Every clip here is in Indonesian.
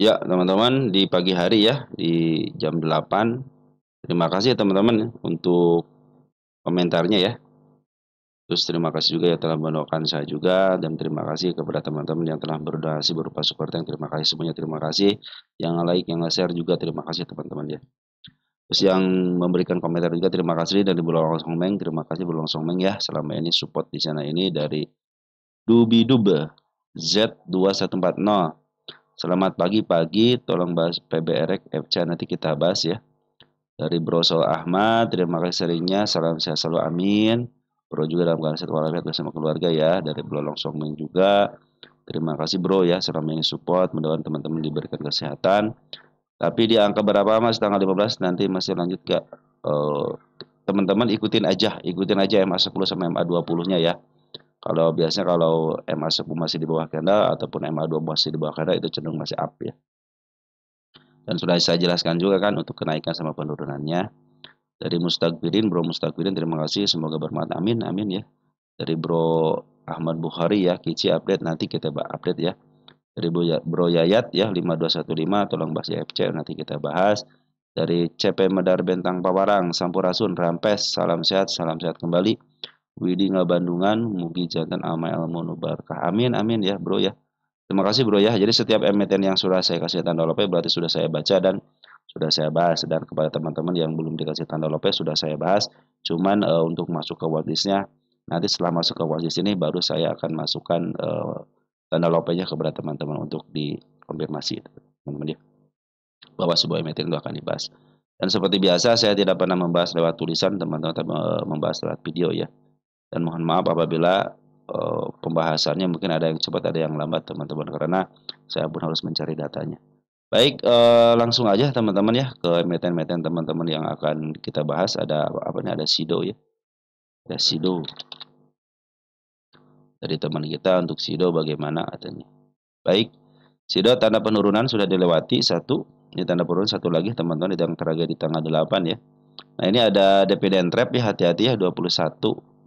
Ya, teman-teman, di pagi hari ya, di jam 8. Terima kasih teman-teman untuk komentarnya ya. Terus terima kasih juga yang telah mendoakan saya juga, dan terima kasih kepada teman-teman yang telah berdonasi berupa support, yang terima kasih semuanya, terima kasih. Yang like, yang nge-share juga terima kasih teman-teman ya. Terus yang memberikan komentar juga terima kasih dari Bulong Songmeng, terima kasih Bulong Songmeng ya selama ini support di channel ini dari Dubidube Z2140. Selamat pagi, tolong bahas PBRX FC, nanti kita bahas ya. Dari Bro Sol Ahmad, terima kasih seringnya, salam sehat selalu, amin. Bro juga dalam keadaan sehat walafiat bersama keluarga ya. Dari Bro Longsongmeng juga, terima kasih Bro ya selama ini support, mudah-mudahan teman-teman diberikan kesehatan. Tapi di angka berapa Mas, tanggal 15 nanti masih lanjut gak? Teman-teman ikutin aja MA10 sama MA20-nya ya. Kalau biasanya kalau MA10 masih di bawah candle ataupun MA20 masih di bawah candle, itu cenderung masih up ya. Dan sudah saya jelaskan juga kan untuk kenaikan sama penurunannya. Dari Mustaqbirin, Bro Mustaqbirin, terima kasih, semoga bermanfaat, amin, amin ya. Dari Bro Ahmad Bukhari ya, Kici update, nanti kita update ya. Dari Bro Yayat ya, 5215, tolong bahas FC, nanti kita bahas. Dari CP Medar Bentang Pawarang, Sampurasun, Rampes, salam sehat kembali. Widi Ngabandungan, Mugi Jantan Ama Ilmu Nubarkah, amin, amin ya Bro ya. Terima kasih Bro ya. Jadi setiap emiten yang sudah saya kasih tanda lope berarti sudah saya baca dan sudah saya bahas, dan kepada teman-teman yang belum dikasih tanda lope sudah saya bahas. Cuman untuk masuk ke watchlistnya nanti setelah masuk ke watchlist ini baru saya akan masukkan tanda lope-nya kepada teman-teman untuk dikonfirmasi teman-teman ya, bahwa sebuah emiten itu akan dibahas. Dan seperti biasa saya tidak pernah membahas lewat tulisan teman-teman, tapi membahas lewat video ya. Dan mohon maaf apabila pembahasannya mungkin ada yang cepat, ada yang lambat teman-teman, karena saya pun harus mencari datanya. Baik, langsung aja teman-teman ya ke emiten-emiten teman-teman yang akan kita bahas. Ada apa nih? Ada Sido ya. Ada Sido dari teman kita. Untuk Sido bagaimana katanya? Baik, Sido tanda penurunan sudah dilewati satu. Ini tanda penurunan satu lagi teman-teman yang terakhir di tanggal 8 ya. Nah, ini ada dividend trap ya, hati-hati ya, 21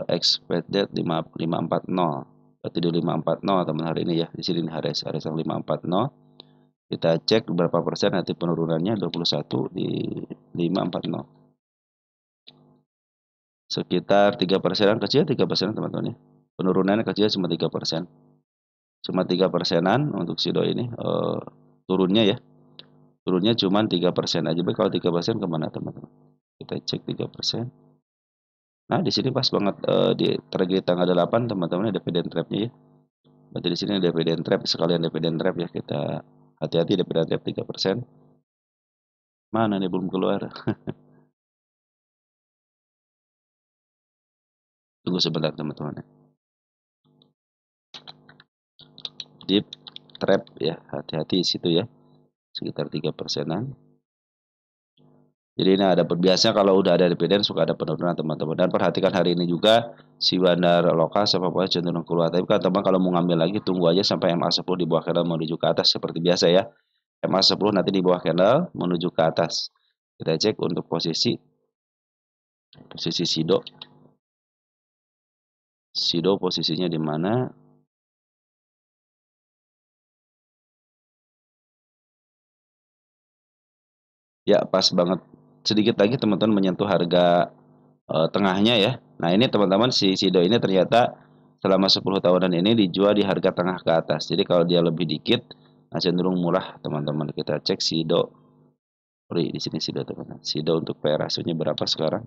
expected 540. Berarti di 540 teman hari ini ya. Di sini hari yang 540. Kita cek berapa persen nanti penurunannya, 21 di 540. Sekitar 3%-an kecil, 3% teman-teman ya. Penurunannya kecil cuma 3%. Cuma 3%-an untuk Sido ini turunnya ya. Turunnya cuma 3% aja. Kalau 3% kemana teman-teman? Kita cek 3%. Nah, di sini pas banget di target tanggal 8 teman-teman, ada dividend trap-nya ya. Berarti di sini ada dividend trap, sekalian dividend trap ya, kita hati-hati dividend trap 3%. Mana nih belum keluar? Tunggu sebentar teman-teman ya. Deep trap ya, hati-hati situ ya. Sekitar 3%-an. Jadi ini ada biasanya kalau udah ada dividen suka ada penurunan teman-teman. Dan perhatikan hari ini juga si bandar lokal sama pokoknya cenderung keluar. Tapi kan teman kalau mau ngambil lagi tunggu aja sampai MA10 di bawah candle menuju ke atas seperti biasa ya. MA10 nanti di bawah candle menuju ke atas. Kita cek untuk posisi Sido. Sido posisinya di mana? Ya, pas banget. Sedikit lagi teman-teman menyentuh harga tengahnya ya. Nah, ini teman-teman si Sido ini ternyata selama 10 tahunan ini dijual di harga tengah ke atas. Jadi kalau dia lebih dikit, nah cenderung murah teman-teman. Kita cek Sido. Di sini Sido teman-teman. Sido untuk PR ratio-nya berapa sekarang?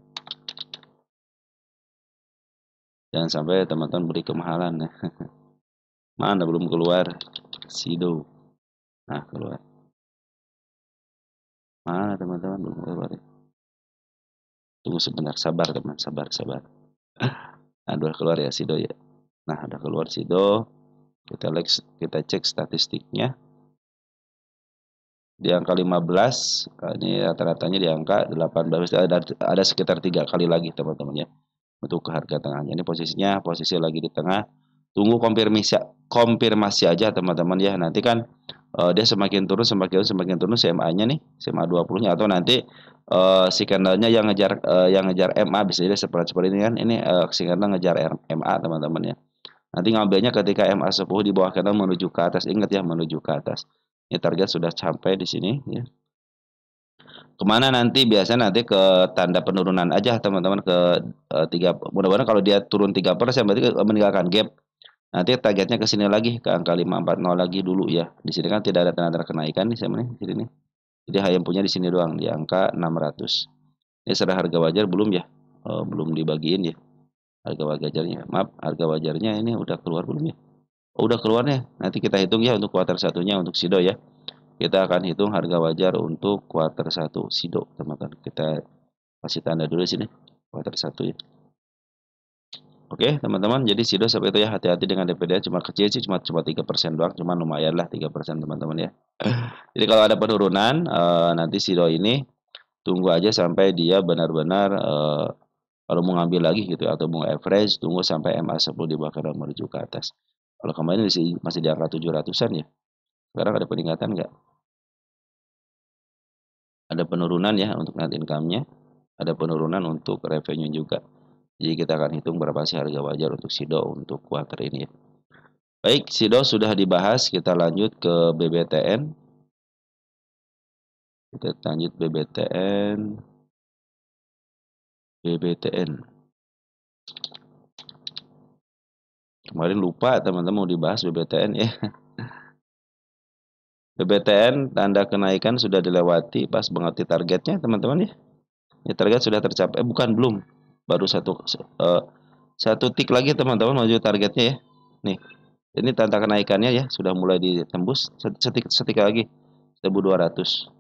Jangan sampai teman-teman beri kemahalan ya. Mana belum keluar Sido. Nah, keluar. Mana teman-teman belum keluar ya? Tunggu sebentar, sabar teman, sabar. Nah, udah keluar ya Sido ya. Nah, udah keluar Sido. Kita cek statistiknya. Di angka 15, ini rata-ratanya di angka 18, ada sekitar 3 kali lagi teman-teman ya untuk ke harga tengahnya. Ini posisi lagi di tengah. Tunggu konfirmasi aja teman-teman ya. Nanti kan dia semakin turun CMA-nya nih, CMA 20-nya, atau nanti si candlenya yang ngejar MA, bisa jadi seperti ini kan. Ini si candle ngejar MA teman-teman ya. Nanti ngambilnya ketika MA10 di bawah candle menuju ke atas. Ingat ya, menuju ke atas. Ini target sudah sampai di sini ya. Kemana nanti? Biasanya nanti ke tanda penurunan aja teman-teman, ke tiga. Mudah-mudahan kalau dia turun 3% berarti meninggalkan gap. Nanti targetnya ke sini lagi, ke angka 540 lagi dulu ya. Di sini kan tidak ada tanda-tanda kenaikan nih sama nih di sini. Jadi hanya punya di sini doang di angka 600. Ini sudah harga wajar belum ya? Belum dibagiin ya. Harga wajarnya. Maaf, harga wajarnya ini udah keluar belum ya? Oh, udah keluar nih. Nanti kita hitung ya untuk kuartal satunya untuk Sido ya. Kita akan hitung harga wajar untuk kuartal 1 Sido, teman-teman. Kita kasih tanda dulu sini kuartal 1 ya. Oke, teman-teman. Jadi Sido seperti itu ya. Hati-hati dengan DPD cuma kecil sih, cuma 3% doang, cuma lumayan lah 3% teman-teman ya. Jadi kalau ada penurunan nanti Sido ini tunggu aja sampai dia benar-benar kalau mau ngambil lagi gitu atau mau average, tunggu sampai MA10 di bawah candle menuju ke atas. Kalau kemarin masih di angka 700-an ya. Sekarang ada peningkatan nggak? Ada penurunan ya untuk net income-nya, ada penurunan untuk revenue juga. Jadi kita akan hitung berapa sih harga wajar untuk Sido untuk quarter ini ya. Baik, Sido sudah dibahas, kita lanjut ke BBTN. Kita lanjut BBTN. Kemarin lupa teman-teman mau dibahas BBTN ya. BBTN tanda kenaikan sudah dilewati pas mengerti targetnya teman-teman ya. Ini target sudah tercapai, bukan belum. Baru satu tik lagi teman-teman menuju targetnya ya. Nih. Ini tanda kenaikannya ya sudah mulai ditembus setik lagi 1200.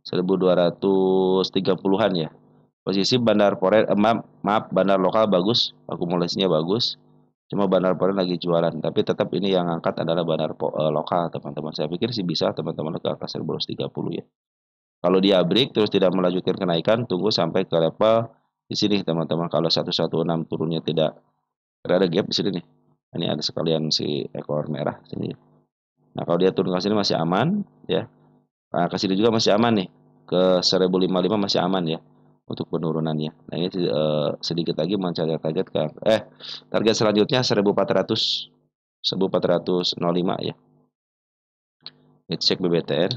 1230-an ya. Posisi bandar forex maaf bandar lokal bagus, akumulasinya bagus. Cuma bandar forex lagi jualan, tapi tetap ini yang angkat adalah bandar lokal, teman-teman. Saya pikir sih bisa teman-teman ke angka 1230 ya. Kalau dia break terus tidak melanjutkan kenaikan, tunggu sampai ke level di sini teman-teman. Kalau 116 turunnya tidak ada gap di sini nih. Ini ada sekalian si ekor merah sini. Nah, kalau dia turun ke sini masih aman ya. Nah, ke sini juga masih aman nih. Ke 1055 masih aman ya untuk penurunannya. Nah, ini sedikit lagi mencari target target selanjutnya 1400 1405 ya. Kita cek BBTN.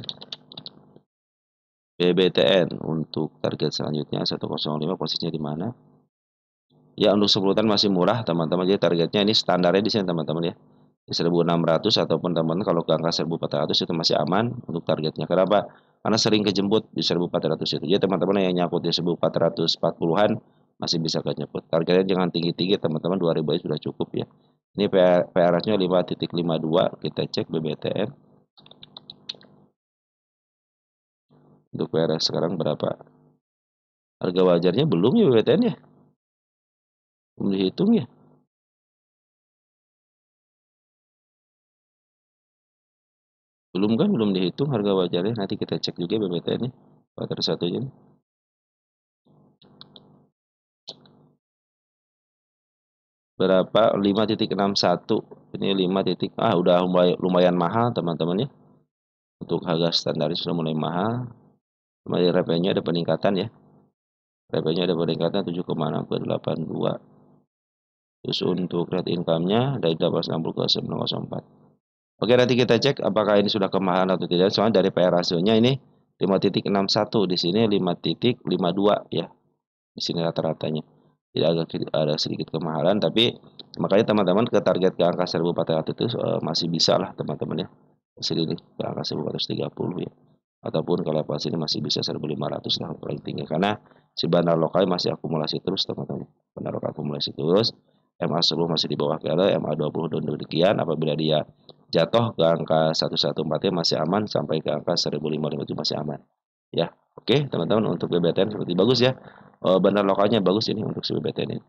BBTN untuk target selanjutnya 105 posisinya di mana? Ya, untuk 10 tan masih murah, teman-teman. Jadi targetnya ini standarnya di sini, teman-teman ya. Di 1600 ataupun teman-teman kalau ke angka 1400 itu masih aman untuk targetnya. Kenapa? Karena sering kejemput di 1400 itu. Jadi teman-teman yang nyangkut di 1440-an masih bisa kejemput. Targetnya jangan tinggi-tinggi, teman-teman. 2000 aja sudah cukup ya. Ini PRS-nya 5.52. Kita cek BBTN. Untuk PRS sekarang berapa? Harga wajarnya belum ya BBTN ya? Belum dihitung ya? Belum dihitung harga wajarnya. Nanti kita cek juga BBTN nya. Kuartal satunya. Berapa? 5.61. Ini 5 titik. Udah lumayan mahal teman-teman ya. Untuk harga standar sudah mulai mahal. Kembali revenue ada peningkatan ya. Revenue ada peningkatan 7,6 ke 82. Terus untuk net income-nya dari 860 ke 904. Oke, nanti kita cek apakah ini sudah kemahalan atau tidak. Soalnya dari PR rasionya ini 5.61, di sini 5.52 ya. Di sini rata-ratanya. Tidak ada sedikit kemahalan, tapi makanya teman-teman ke target ke angka 1400 itu masih bisa lah teman-teman ya. Di sini ke angka 1430 ya. Ataupun kalau level sini masih bisa 1500 lah paling tinggi karena si bandar lokal masih akumulasi terus teman-teman. Bandar lokal akumulasi terus. MA10 masih di bawah KL, MA20 dan demikian. Apabila dia jatuh ke angka 114 masih aman sampai ke angka 1055 itu masih aman. Ya, oke teman-teman untuk BBTN seperti bagus ya. Bandar lokalnya bagus ini untuk si BBTN ini.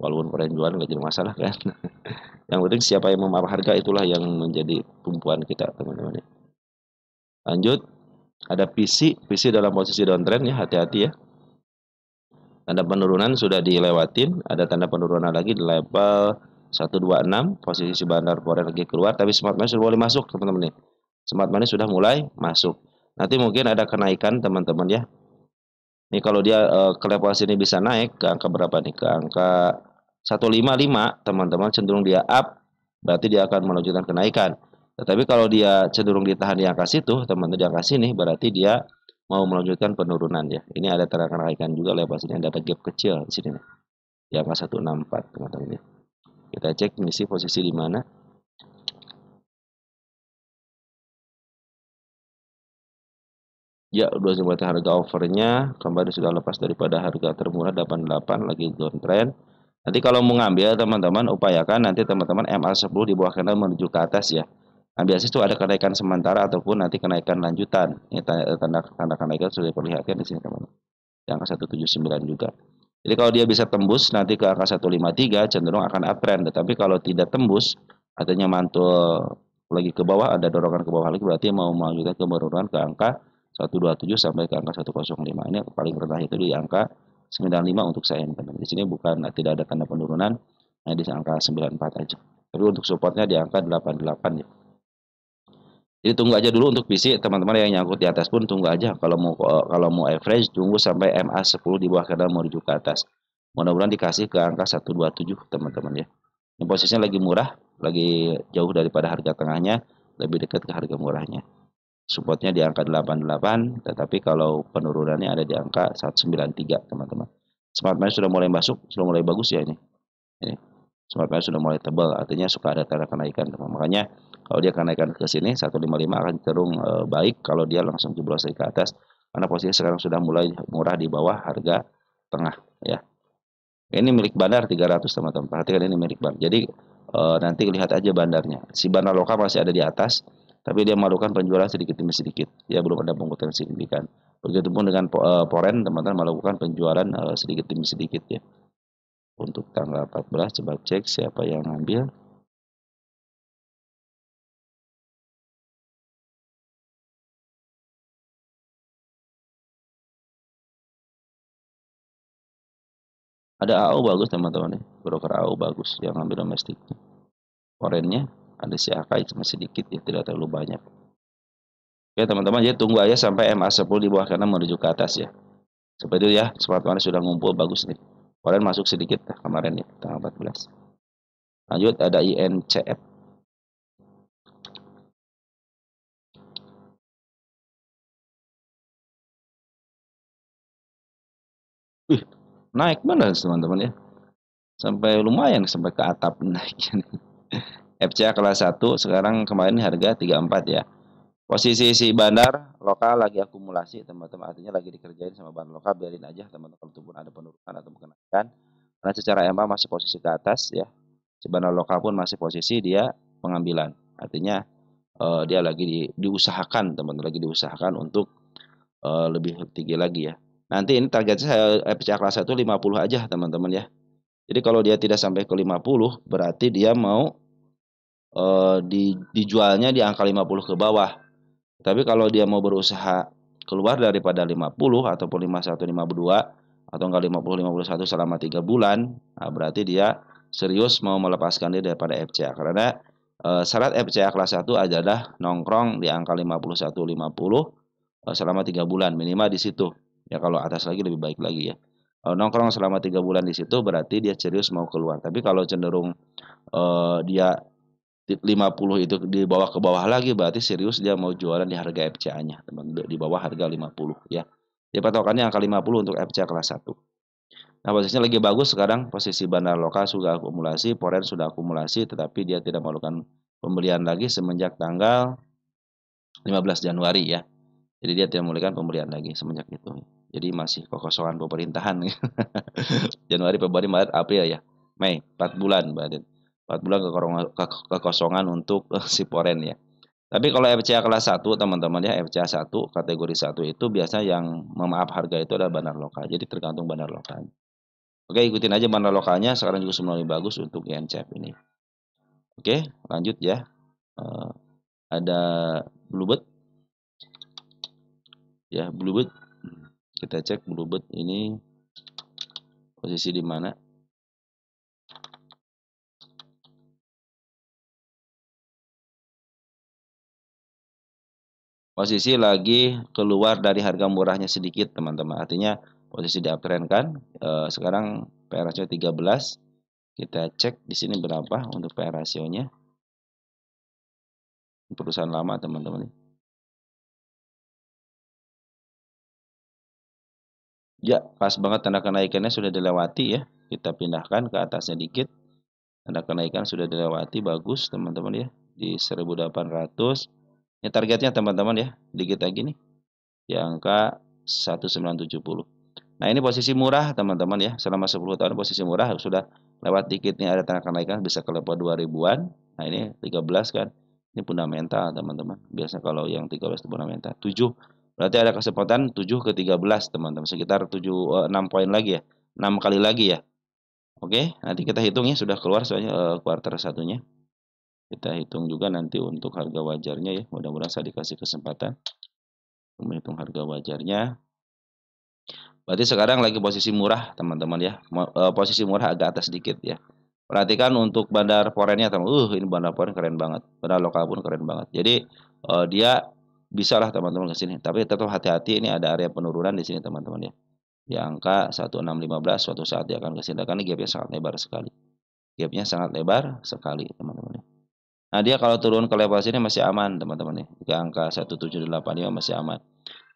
Walaupun jualan nggak jadi masalah kan. Yang penting siapa yang memaaf harga itulah yang menjadi tumpuan kita teman-teman ya. Lanjut, ada PC dalam posisi downtrend ya, hati-hati ya. Tanda penurunan sudah dilewatin, ada tanda penurunan lagi di level 126, posisi bandar forex lagi keluar, tapi smart money sudah mulai masuk teman-teman nih. Smart money sudah mulai masuk. Nanti mungkin ada kenaikan teman-teman ya. Ini kalau dia ke level sini bisa naik ke angka berapa nih? Ke angka 155 teman-teman, cenderung dia up, berarti dia akan melanjutkan kenaikan. Tetapi kalau dia cenderung ditahan di angka situ, teman-teman, di angka sini, berarti dia mau melanjutkan penurunan ya. Ini ada tanda kenaikan juga lewat sini, ada gap kecil di sini nih. Di angka 164 teman-teman ya. Kita cek misi posisi di mana. Ya, udah coba harga overnya kembali sudah lepas daripada harga termurah 88 lagi downtrend. Nanti kalau mau ngambil teman-teman upayakan nanti teman-teman MA10 di bawah candle menuju ke atas ya. Nah, biasanya itu ada kenaikan sementara ataupun nanti kenaikan lanjutan. Ini tanda kenaikan sudah diperlihatkan di sini teman-teman. Di angka 179 juga. Jadi kalau dia bisa tembus nanti ke angka 153 cenderung akan uptrend. Tetapi kalau tidak tembus artinya mantul lagi ke bawah, ada dorongan ke bawah lagi, berarti mau melanjutkan ke penurunan ke angka 127 sampai ke angka 105. Ini paling rendah itu di angka 95 untuk saya teman. Di sini bukan tidak ada tanda penurunan, nah di angka 94 aja. Tapi untuk supportnya di angka 88 ya. Jadi tunggu aja dulu untuk PC teman-teman yang nyangkut di atas pun tunggu aja. Kalau mau average tunggu sampai MA10 di bawah kadang menuju ke atas. Mudah-mudahan dikasih ke angka 127 teman-teman ya. Ini posisinya lagi murah, lagi jauh daripada harga tengahnya, lebih dekat ke harga murahnya. Supportnya di angka 88, tetapi kalau penurunannya ada di angka 193 teman-teman. Smart money sudah mulai masuk, sudah mulai bagus ya ini. Ini smart money sudah mulai tebal, artinya suka ada tanda kenaikan teman. Makanya kalau dia kenaikan ke sini 155 akan cenderung baik kalau dia langsung jeblos ke atas karena posisi sekarang sudah mulai murah di bawah harga tengah ya. Ini milik bandar 300 teman-teman. Perhatikan ini milik bandar. Jadi nanti lihat aja bandarnya. Si bandar lokal masih ada di atas, tapi dia melakukan penjualan sedikit demi sedikit. Dia belum ada penguatan signifikan. Begitupun dengan Foreign, teman-teman melakukan penjualan sedikit demi sedikit ya. Untuk tanggal 14 coba cek siapa yang ngambil. Ada AO bagus teman-teman nih. Broker AO bagus yang ngambil domestik. Foreignnya ada si Akai cuma sedikit ya, tidak terlalu banyak. Oke teman-teman, jadi tunggu aja sampai MA10 di bawah kanan menuju ke atas ya. Seperti itu ya, smart money sudah ngumpul bagus nih. Foreign masuk sedikit kemarin ya, tanggal 14. Lanjut ada INCF. Wih, naik mana teman-teman ya. Sampai lumayan sampai ke atap naiknya. FCA kelas 1 sekarang kemarin harga 34 ya. Posisi si bandar lokal lagi akumulasi teman-teman, artinya lagi dikerjain sama bandar lokal, biarin aja teman-teman kalau pun ada penurunan atau kenaikan. Karena secara EMA masih posisi ke atas ya. Si bandar lokal pun masih posisi dia pengambilan. Artinya dia lagi diusahakan teman-teman, lagi diusahakan untuk lebih tinggi lagi ya. Nanti ini target saya FCA kelas 1 50 aja teman-teman ya. Jadi kalau dia tidak sampai ke 50 berarti dia mau dijualnya di angka 50 ke bawah. Tapi kalau dia mau berusaha keluar daripada 50 ataupun 51, 52 atau enggak 50, 51 selama 3 bulan, nah berarti dia serius mau melepaskan diri daripada FCA. Karena syarat FCA kelas 1 adalah nongkrong di angka 51, 50 selama 3 bulan minimal di situ. Ya kalau atas lagi lebih baik lagi ya. Kalau nongkrong selama 3 bulan di situ berarti dia serius mau keluar. Tapi kalau cenderung dia 50 itu di bawah ke bawah lagi berarti serius dia mau jualan di harga FCA-nya, teman, di bawah harga 50 ya. Dia patokannya angka 50 untuk FCA kelas 1. Nah, posisinya lagi bagus sekarang, posisi bandar lokal sudah akumulasi, Foreign sudah akumulasi, tetapi dia tidak melakukan pembelian lagi semenjak tanggal 15 Januari ya. Jadi dia tidak melakukan pembelian lagi semenjak itu. Jadi masih kekosongan pemerintahan. Januari, Februari, Maret, April ya. Mei, 4 bulan berarti. 4 bulan kekosongan untuk si Foreign ya. Tapi kalau FCA kelas 1 teman-teman ya, FCA 1 kategori 1 itu biasa yang memaaf harga itu adalah bandar lokal. Jadi tergantung bandar lokalnya. Oke, ikutin aja bandar lokalnya. Sekarang juga semuanya bagus untuk INCF ini. Oke, lanjut ya. Ada Bluebird. Ya, Bluebird. Kita cek Bluebird ini posisi di mana. Posisi lagi keluar dari harga murahnya sedikit teman-teman, artinya posisi di uptrend kan sekarang PRS-nya 13 Kita cek di sini berapa untuk PE rasionya. Perusahaan lama teman-teman. Ya, pas banget tanda kenaikannya sudah dilewati ya. Kita pindahkan ke atasnya dikit. Tanda kenaikan sudah dilewati, bagus teman-teman ya. Di 1800. Ini targetnya teman-teman ya. Dikit lagi nih. Di angka 1970. Nah, ini posisi murah teman-teman ya. Selama 10 tahun posisi murah sudah lewat dikit nih ada tanda kenaikan bisa ke level 2000-an. Nah, ini 13 kan. Ini fundamental teman-teman. Biasa kalau yang 13 itu fundamental. 7 berarti ada kesempatan 7 ke 13 teman-teman. Sekitar 6 poin lagi ya. 6 kali lagi ya. Oke, nanti kita hitung ya sudah keluar soalnya kuartal satunya. Kita hitung juga nanti untuk harga wajarnya ya. Mudah-mudahan saya dikasih kesempatan menghitung harga wajarnya. Berarti sekarang lagi posisi murah, teman-teman ya. Posisi murah agak atas sedikit ya. Perhatikan untuk bandar forennya, teman. Ini bandar foren keren banget. Bandar lokal pun keren banget. Jadi dia bisa lah teman-teman ke sini. Tapi tetap hati-hati ini ada area penurunan di sini teman-teman ya. Di angka 1615 suatu saat dia akan ke sini. Karena gapnya sangat lebar sekali. Gapnya sangat lebar sekali teman-teman ya. Nah dia kalau turun ke level sini masih aman teman-teman ya. Di angka 1785 masih aman.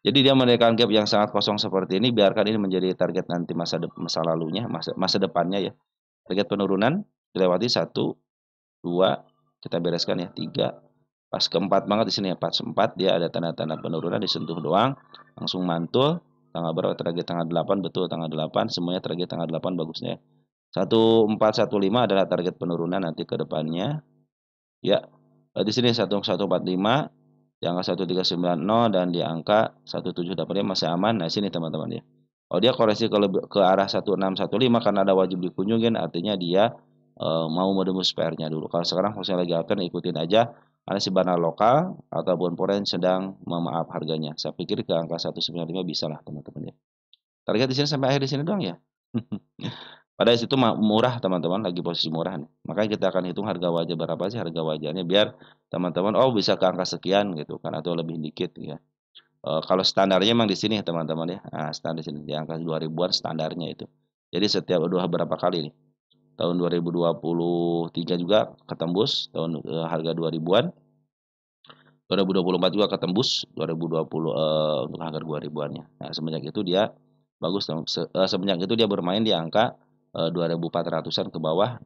Jadi dia mendirikan gap yang sangat kosong seperti ini, biarkan ini menjadi target nanti masa lalunya, masa depannya ya. Target penurunan dilewati 1, 2, kita bereskan ya, 3. Pas keempat banget di sini ya, pas 4 dia ada tanda-tanda penurunan disentuh doang, langsung mantul. Tanggal berapa? Target tanggal 8, betul tanggal 8, semuanya target tanggal 8 bagusnya. 1415 adalah target penurunan nanti ke depannya. Ya, di sini 1145 di angka 1390 dan di angka 1785 masih aman. Nah, sini teman-teman ya. Kalau dia koreksi ke arah 1615 karena ada wajib dikunjungin, artinya dia mau menembus PR-nya dulu. Kalau sekarang posisinya lagi akan ikutin aja karena si bandar lokal ataupun foreign sedang memaaf harganya. Saya pikir ke angka 195 bisa lah teman-teman ya. Target di sini sampai akhir di sini doang ya. Pada situ murah teman-teman, lagi posisi murah nih. Makanya kita akan hitung harga wajar berapa sih harga wajarnya biar teman-teman oh bisa ke angka sekian gitu kan atau lebih dikit ya. Kalau standarnya memang di sini teman-teman ya. Nah, standar di sini di angka 2000-an standarnya itu. Jadi setiap berapa kali nih. Tahun 2023 juga ketembus tahun harga 2000-an. 2024 juga ketembus 2020 untuk harga 2000-an-nya. Nah, semenjak itu dia bagus semenjak itu dia bermain di angka 2400-an ke bawah,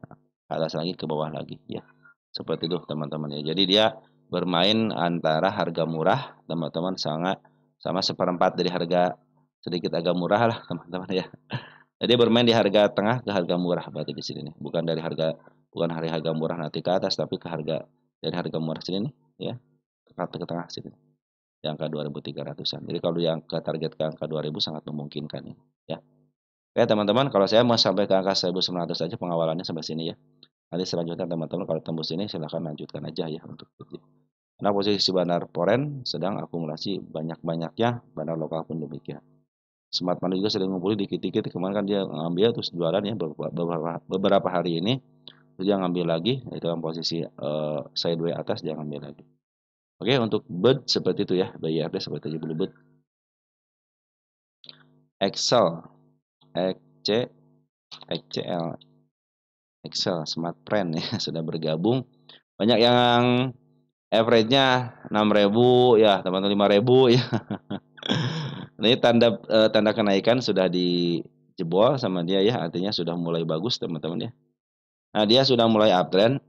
atas lagi ke bawah lagi ya. Seperti itu teman-teman ya. Jadi dia bermain antara harga murah teman-teman sangat sama seperempat dari harga sedikit agak murah lah teman-teman ya. Jadi bermain di harga tengah ke harga murah berarti di sini nih. Bukan harga murah nanti ke atas tapi ke harga dari harga murah sini nih ya. Ke tengah sini di angka 2300-an. Jadi kalau yang ke target ke angka 2000 sangat memungkinkan ya. Oke teman-teman, kalau saya mau sampai ke angka 1900 saja pengawalannya sampai sini ya. Nanti selanjutnya teman-teman kalau tembus ini silahkan lanjutkan aja ya untuk itu. Karena posisi bandar foreign sedang akumulasi banyak-banyaknya, bandar lokal pun demikian. Smart Money juga sering ngumpulin dikit-dikit, kemarin kan dia ngambil terus jualan ya beberapa hari ini, terus dia ngambil lagi, itu dalam posisi sideways atas dia ngambil lagi. Oke, untuk BUD seperti itu ya, BYRD seperti itu dulu BUD. Excel, XC, XCL, Excel, Smart Trend ya sudah bergabung. Banyak yang average-nya 6.000 ya, teman-teman 5.000 ya. Ini tanda kenaikan sudah dijebol sama dia ya, artinya sudah mulai bagus teman-teman ya. Nah, dia sudah mulai uptrend,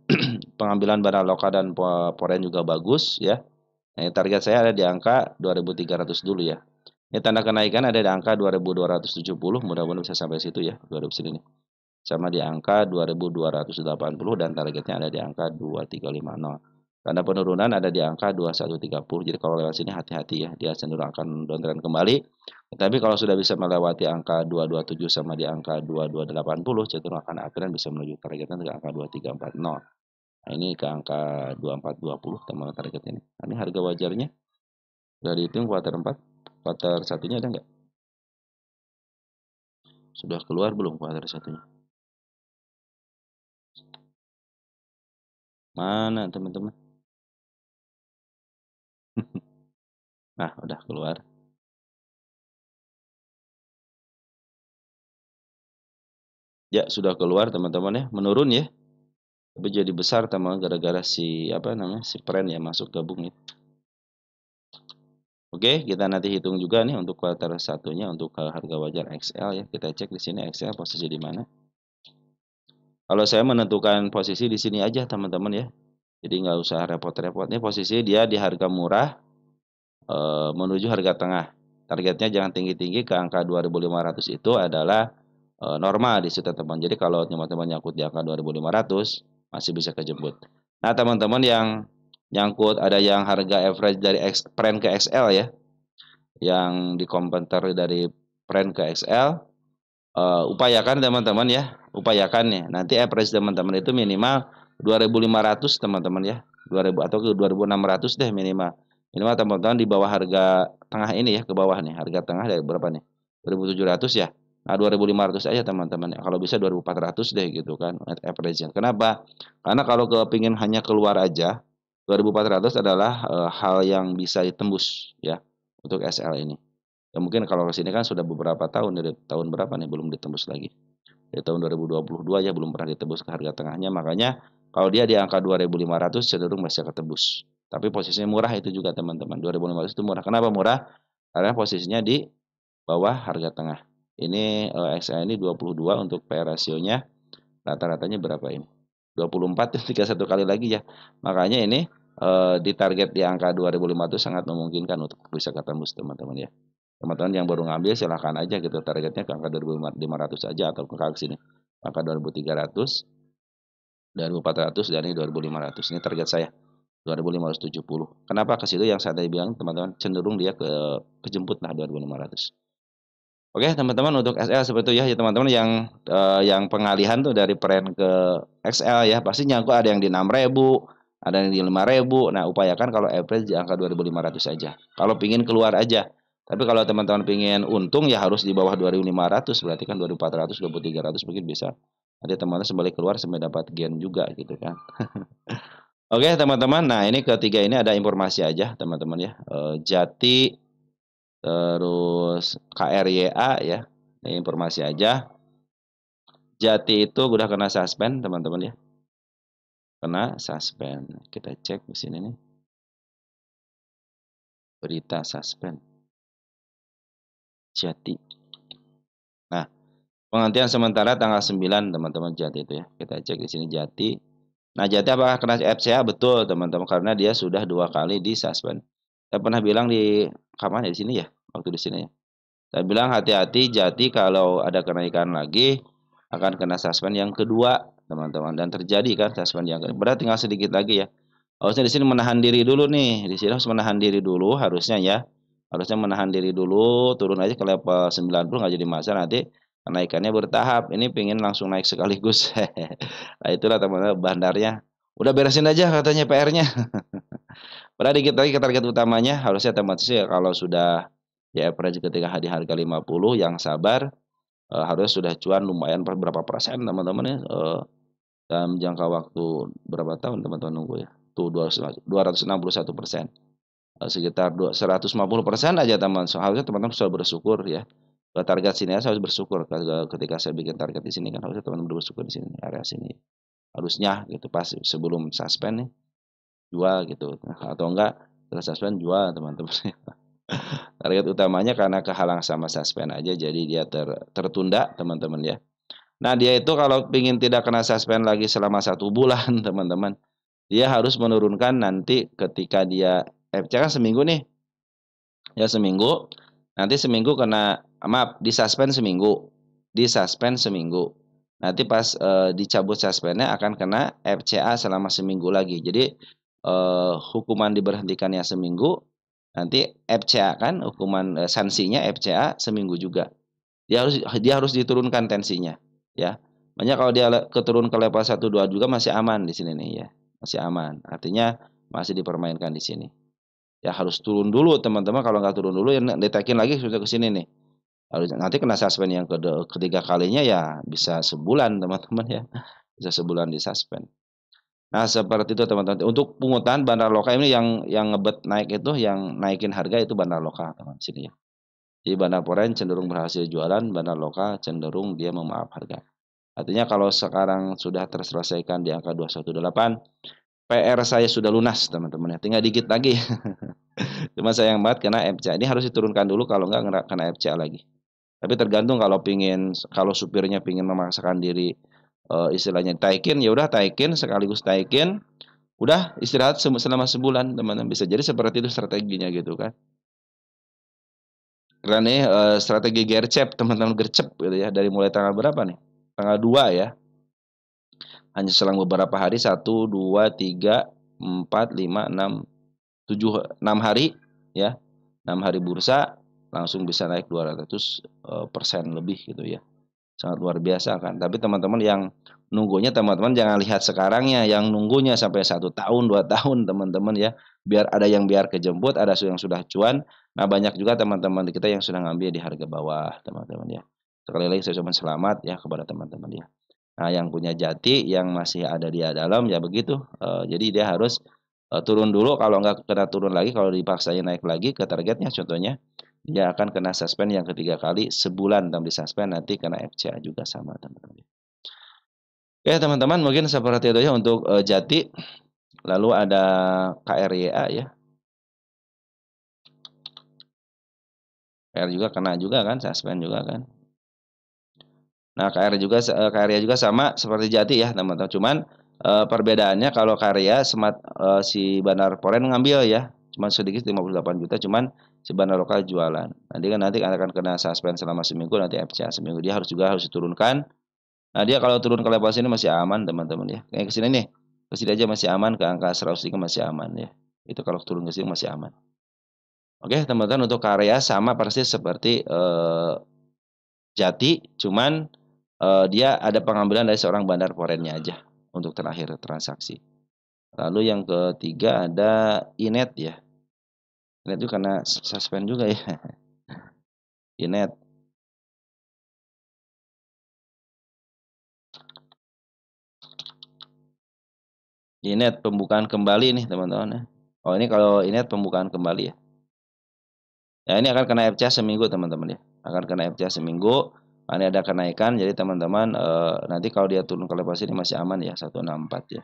pengambilan barang lokal dan foreign juga bagus ya. Nah, target saya ada di angka 2.300 dulu ya. Ini tanda kenaikan ada di angka 2.270, mudah-mudahan bisa sampai situ ya, 2000 sini nih. Sama di angka 2.280 dan targetnya ada di angka 2350. Tanda penurunan ada di angka 2130. Jadi kalau lewat sini hati-hati ya, dia cenderung akan downtrend kembali. Tapi kalau sudah bisa melewati angka 227 sama di angka 2280, cenderung akan uptrend bisa menuju targetnya ke angka 2340. Nah, ini ke angka 2420 teman targetnya ini. Nah, ini harga wajarnya. Sudah dihitung kuartal 4. Kuartal satunya ada nggak? Sudah keluar belum kuartal satunya? Mana teman-teman? Nah, udah keluar. Ya, sudah keluar teman-teman ya, menurun ya, tapi jadi besar teman gara-gara si apa namanya, si Pren ya masuk gabung ya. Oke, kita nanti hitung juga nih untuk kuartal satunya untuk harga wajar XL ya. Kita cek di sini XL posisi di mana. Kalau saya menentukan posisi di sini aja teman-teman ya. Jadi nggak usah repot-repot. Ini posisi dia di harga murah menuju harga tengah. Targetnya jangan tinggi-tinggi ke angka 2.500 itu adalah normal di situ teman. Jadi kalau teman-teman nyangkut di angka 2.500 masih bisa kejebut. Nah teman-teman yang nyangkut ada yang harga average dari Pren ke XL ya, yang dikompenter dari Pren ke XL, upayakan teman-teman ya, upayakan nih nanti average teman-teman itu minimal 2.500 teman-teman ya, 2.000 atau ke 2.600 deh minimal. Minimal teman-teman di bawah harga tengah ini ya, ke bawah nih, harga tengah dari berapa nih? 2.700 ya. Nah, 2.500 aja teman-teman ya. Kalau bisa 2.400 deh gitu kan average-nya. Kenapa? Karena kalau kepingin hanya keluar aja 2.400 adalah hal yang bisa ditembus ya untuk SL ini. Ya mungkin kalau ke sini kan sudah beberapa tahun, dari tahun berapa nih belum ditembus lagi. Dari tahun 2022 ya belum pernah ditembus ke harga tengahnya, makanya kalau dia di angka 2.500 cenderung masih ketembus. Tapi posisinya murah itu juga teman-teman. 2.500 itu murah. Kenapa murah? Karena posisinya di bawah harga tengah. Ini XA ini 22 untuk PR rasionya. Rata-ratanya berapa ini? 24 31 kali lagi ya. Makanya ini di target di angka 2.500 itu sangat memungkinkan untuk bisa ketembus teman-teman ya. Teman-teman yang baru ngambil silahkan aja gitu targetnya ke angka 2.500 aja atau ke sini angka 2.300, 2.400 dan ini 2.500. Ini target saya 2.570. Kenapa ke situ yang saya tadi bilang teman-teman cenderung dia kejemput lah 2.500. Oke teman-teman untuk SL seperti itu ya teman-teman yang pengalihan tuh dari Pren ke XL ya pasti nyangkut ada yang di 6.000, ada yang di 5.000. Nah upayakan kalau average di angka 2.500 saja. Kalau pingin keluar aja. Tapi kalau teman-teman pingin untung ya harus di bawah 2.500 berarti kan 2.400, 2.300 mungkin bisa. Nanti teman-teman sembari keluar sampai dapat gain juga gitu kan. Oke teman-teman, nah ini ketiga ini ada informasi aja teman-teman ya. Jati terus KRYA ya. Ini informasi aja. Jati itu udah kena suspend teman-teman ya. Kena suspend. Kita cek di sini nih. Berita suspend. Jati. Nah, penghentian sementara tanggal 9 teman-teman Jati itu ya. Kita cek di sini Jati. Nah, Jati apakah kena FCA? Betul teman-teman karena dia sudah 2 kali di suspend. Saya pernah bilang di kapan ya di sini ya? Waktu di sini ya. Saya bilang hati-hati Jati kalau ada kenaikan lagi akan kena suspend yang kedua, teman-teman. Dan terjadi kan suspend yang kedua. Berarti tinggal sedikit lagi ya. Harusnya di sini menahan diri dulu nih. Di sini harus menahan diri dulu harusnya ya. Harusnya menahan diri dulu, turun aja ke level 90 nggak jadi masalah nanti kenaikannya bertahap. Ini pengen langsung naik sekaligus. Nah, itulah teman-teman bandarnya. Udah beresin aja katanya PR-nya. Padahal dikit lagi ke target utamanya harusnya teman sih kalau sudah ya average ketika di harga 50 yang sabar harusnya sudah cuan lumayan berapa persen teman-teman ya dalam jangka waktu berapa tahun teman-teman nunggu ya tuh 261%, sekitar 150% aja teman. So, harusnya teman-teman sudah bersyukur ya ke target sini ya, saya harus bersyukur ketika saya bikin target di sini kan harusnya teman-teman bersyukur di sini area sini harusnya gitu pas sebelum suspend nih jual gitu atau enggak setelah suspend jual teman-teman. Target utamanya karena kehalang sama suspend aja jadi dia tertunda teman-teman ya. Nah dia itu kalau ingin tidak kena suspend lagi selama 1 bulan teman-teman, dia harus menurunkan nanti ketika dia FC kan seminggu nih, ya seminggu, nanti seminggu kena maaf disuspend seminggu. Nanti pas dicabut suspendnya akan kena FCA selama seminggu lagi. Jadi hukuman diberhentikannya seminggu, nanti FCA kan hukuman sanksinya FCA seminggu juga. Dia harus diturunkan tensinya, ya. Makanya kalau dia keturun ke level 1 2 juga masih aman di sini nih ya. Masih aman. Artinya masih dipermainkan di sini. Ya harus turun dulu teman-teman, kalau nggak turun dulu ya ditekin lagi sudah ke sini nih. Harus nanti kena suspend yang ketiga kalinya ya bisa sebulan teman-teman ya. Bisa sebulan di suspend. Nah, seperti itu teman-teman. Untuk pungutan bandar lokal ini yang ngebet naik itu, yang naikin harga itu bandar lokal teman sini ya. Jadi bandar foreign cenderung berhasil jualan, bandar lokal cenderung dia memaaf harga. Artinya kalau sekarang sudah terselesaikan di angka 218, PR saya sudah lunas teman-teman ya, tinggal dikit lagi. Cuma sayang banget kena FCA. Ini harus diturunkan dulu kalau nggak kena FCA lagi. Tapi tergantung kalau supirnya pingin memaksakan diri istilahnya taikin, ya udah taikin sekaligus taikin, udah istirahat selama sebulan teman-teman. Bisa jadi seperti itu strateginya gitu kan. Karena nih strategi gercep teman-teman gercep gitu ya dari mulai tanggal berapa nih? Tanggal 2 ya. Hanya selang beberapa hari 6 hari ya. 6 hari bursa langsung bisa naik 200% lebih gitu ya. Sangat luar biasa kan. Tapi teman-teman yang nunggunya teman-teman jangan lihat sekarangnya, yang nunggunya sampai 1 tahun, 2 tahun teman-teman ya. Biar kejemput, ada yang sudah cuan. Nah, banyak juga teman-teman kita yang sudah ngambil di harga bawah, teman-teman ya. Sekali lagi saya ucapkan selamat ya kepada teman-teman ya. Nah, yang punya jati yang masih ada di dalam ya begitu. Jadi dia harus turun dulu, kalau nggak kena turun lagi, kalau dipaksain naik lagi ke targetnya contohnya, dia akan kena suspend yang ketiga kali sebulan di suspend, nanti kena FCA juga sama teman-teman. Oke teman-teman, mungkin seperti itu ya untuk Jati. Lalu ada KRYA ya. KR juga kena juga kan, suspend juga kan. Nah, KRYA juga sama seperti Jati ya teman-teman. Cuman perbedaannya kalau KRYA si Bandar Poren ngambil ya, cuma sedikit 58 juta, cuman si bandar lokal jualan. Nanti akan kena suspend selama seminggu, nanti FCA seminggu. Dia harus diturunkan. Nah, dia kalau turun ke level sini masih aman, teman-teman ya. Kayak ke sini nih. Ke sini aja masih aman, ke angka 103 masih aman ya. Itu kalau turun ke sini masih aman. Oke, teman-teman, untuk karya sama persis seperti Jati, cuman dia ada pengambilan dari seorang bandar forennya aja untuk terakhir transaksi. Lalu yang ketiga ada Inet ya. Inet itu karena suspend juga ya. Inet. Inet pembukaan kembali nih teman-teman ya. Oh, ini kalau Inet pembukaan kembali ya. Ya, ini akan kena FCA seminggu teman-teman ya. Akan kena FCA seminggu. Ini ada kenaikan, jadi teman-teman nanti kalau dia turun ke level sini masih aman ya 164 ya.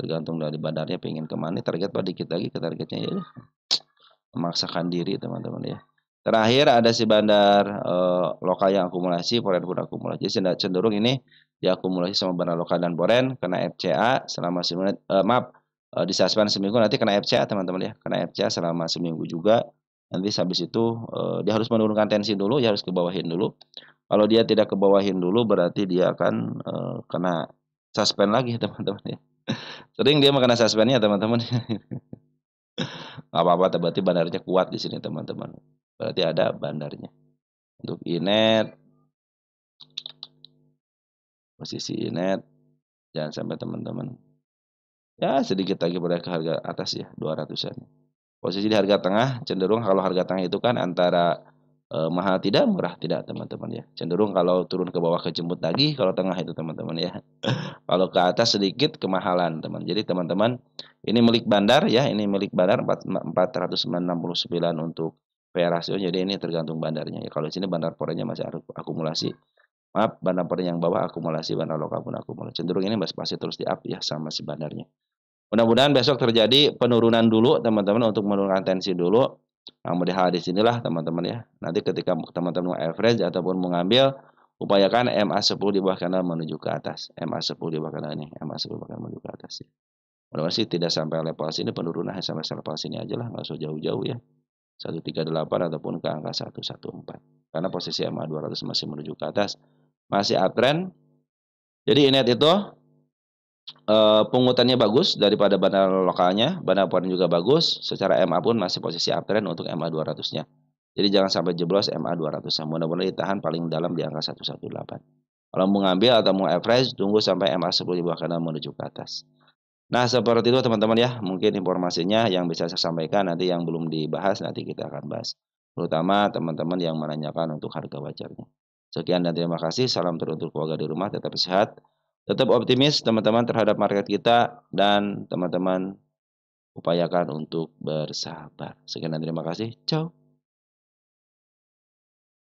Tergantung dari bandarnya pengen kemana. Target pak dikit lagi ke targetnya ya. Memaksakan diri teman-teman ya. Terakhir ada si bandar lokal yang akumulasi, foreign pun akumulasi. Jadi cenderung ini diakumulasi sama bandar lokal dan foreign kena FCA selama disuspend seminggu, nanti kena FCA teman-teman ya. Kena FCA selama seminggu juga. Nanti habis itu dia harus menurunkan tensi dulu, ya harus kebawahin dulu. Kalau dia tidak kebawahin dulu berarti dia akan kena suspend lagi teman-teman ya. Sering dia kena suspendnya teman-teman. Nggak apa-apa, berarti bandarnya kuat di sini teman-teman. Berarti ada bandarnya. Untuk Inet, posisi Inet, jangan sampai teman-teman. Ya sedikit lagi pada ke harga atas ya, 200-an. Posisi di harga tengah, cenderung kalau harga tengah itu kan antara mahal tidak, murah tidak teman-teman ya. Cenderung kalau turun ke bawah kejemput lagi, kalau tengah itu teman-teman ya. Kalau ke atas sedikit kemahalan teman. Jadi teman-teman, ini milik bandar ya, ini milik bandar 469 untuk PR rasio. Jadi ini tergantung bandarnya ya. Kalau di sini bandar porenya masih akumulasi. Maaf, bandar por yang bawah akumulasi, bandar lokal pun akumulasi. Cenderung ini masih terus di up ya sama si bandarnya. Mudah-mudahan besok terjadi penurunan dulu teman-teman, untuk menurunkan tensi dulu. Yang hal di sinilah teman-teman ya. Nanti ketika teman-teman mau average ataupun mengambil, upayakan MA10 di bawah kanan menuju ke atas. MA10 di bawah kanan ini, MA10 kanan menuju ke atas. Mudah-mudahan sih tidak sampai level sini penurunan, sampai level sini aja lah, nggak usah jauh-jauh ya. 138 ataupun ke angka 114. Karena posisi MA200 masih menuju ke atas, masih uptrend. Jadi Inet itu pungutannya bagus daripada bandar lokalnya, bandar poin juga bagus, secara MA pun masih posisi uptrend untuk MA 200-nya. Jadi jangan sampai jeblos MA 200-nya. Mudah-mudahan ditahan paling dalam di angka 118. Kalau mau ngambil atau mau average, tunggu sampai MA 10 di bawah kanan menuju ke atas. Nah, seperti itu teman-teman ya. Mungkin informasinya yang bisa saya sampaikan, nanti yang belum dibahas nanti kita akan bahas. Terutama teman-teman yang menanyakan untuk harga wajarnya. Sekian dan terima kasih. Salam teruntuk keluarga di rumah, tetap sehat. Tetap optimis teman-teman terhadap market kita, dan teman-teman upayakan untuk bersabar. Sekian dan terima kasih. Ciao.